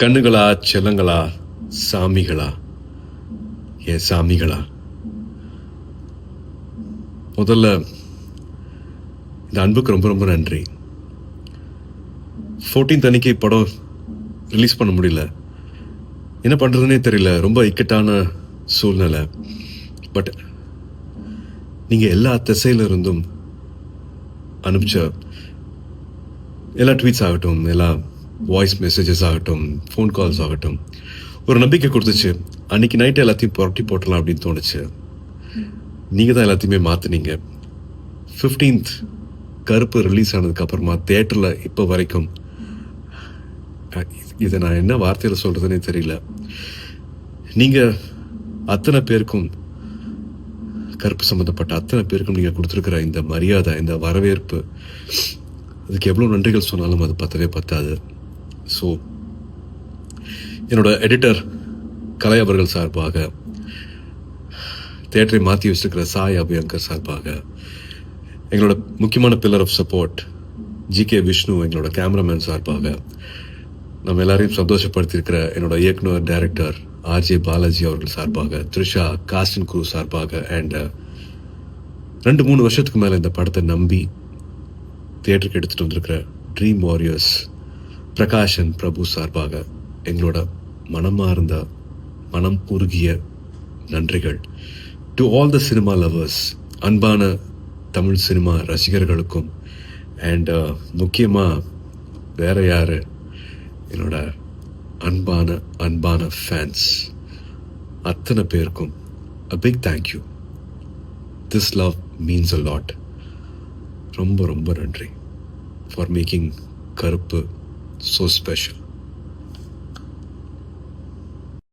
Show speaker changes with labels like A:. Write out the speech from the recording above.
A: கண்ணுகளா, செல்லங்களா, சாமிகளா, என் சாமிகளா, முதல்ல இந்த அன்புக்கு ரொம்ப ரொம்ப நன்றி. 14th அன்னைக்கு படம் ரிலீஸ் பண்ண முடியல. என்ன பண்ணுறதுனே தெரியல. ரொம்ப இக்கட்டான சூழ்நிலை. பட் நீங்கள் எல்லா திசையில இருந்தும் அனுப்பிச்ச எல்லா ட்வீட்ஸ் ஆகட்டும், எல்லா வாய்ஸ் மெசேஜஸ் ஆகட்டும், ஃபோன் கால்ஸ் ஆகட்டும், ஒரு நம்பிக்கை கொடுத்துச்சு. அன்னைக்கு நைட்டு எல்லாத்தையும் புரட்டி போட்டலாம் அப்படின்னு தோணுச்சு. நீங்கள் தான் எல்லாத்தையுமே மாற்றினீங்க. 15th கருப்பு ரிலீஸ் ஆனதுக்கப்புறமா தேட்டரில் இப்போ வரைக்கும் இதை நான் என்ன வார்த்தையில் சொல்கிறதுனே தெரியல. நீங்கள் அத்தனை பேருக்கும், கருப்பு சம்மந்தப்பட்ட அத்தனை பேருக்கும் நீங்கள் கொடுத்துருக்கிற இந்த மரியாதை, இந்த வரவேற்பு, அதுக்கு எவ்வளோ நன்றிகள் சொன்னாலும் அது பத்தவே பத்தாது. ஸோ என்னோட எடிட்டர் கலை அவர்கள் சார்பாக, தேட்டரை மாற்றி வச்சிருக்கிற சாய் அபியங்கர் சார்பாக, எங்களோட முக்கியமான pillar of support G K Vishnu எங்களோட கேமராமேன் சார்பாக, நம்ம எல்லாரையும் சந்தோஷப்படுத்தியிருக்கிற என்னோட இயக்குனர் டைரக்டர் ஆர்ஜே பாலாஜி அவர்கள் சார்பாக, த்ரிஷா காஸ்டின் குரூ சார்பாக, அண்ட் 2-3 வருஷத்துக்கு மேலே இந்த படத்தை நம்பி தியேட்டருக்கு எடுத்துகிட்டு வந்திருக்கிற ட்ரீம் வாரியர்ஸ் பிரகாஷன் பிரபு சார்பாக எங்களோட மனமார்ந்த, மனம் உருகிய நன்றிகள். To all the cinema lovers, அன்பான தமிழ் சினிமா ரசிகர்களுக்கும், அண்ட் முக்கியமாக வேற யார், என்னோட அன்பான ஃபேன்ஸ் அத்தனை பேருக்கும் a big thank you. This love means a lot. ரொம்ப ரொம்ப நன்றி for making கருப்பு so special.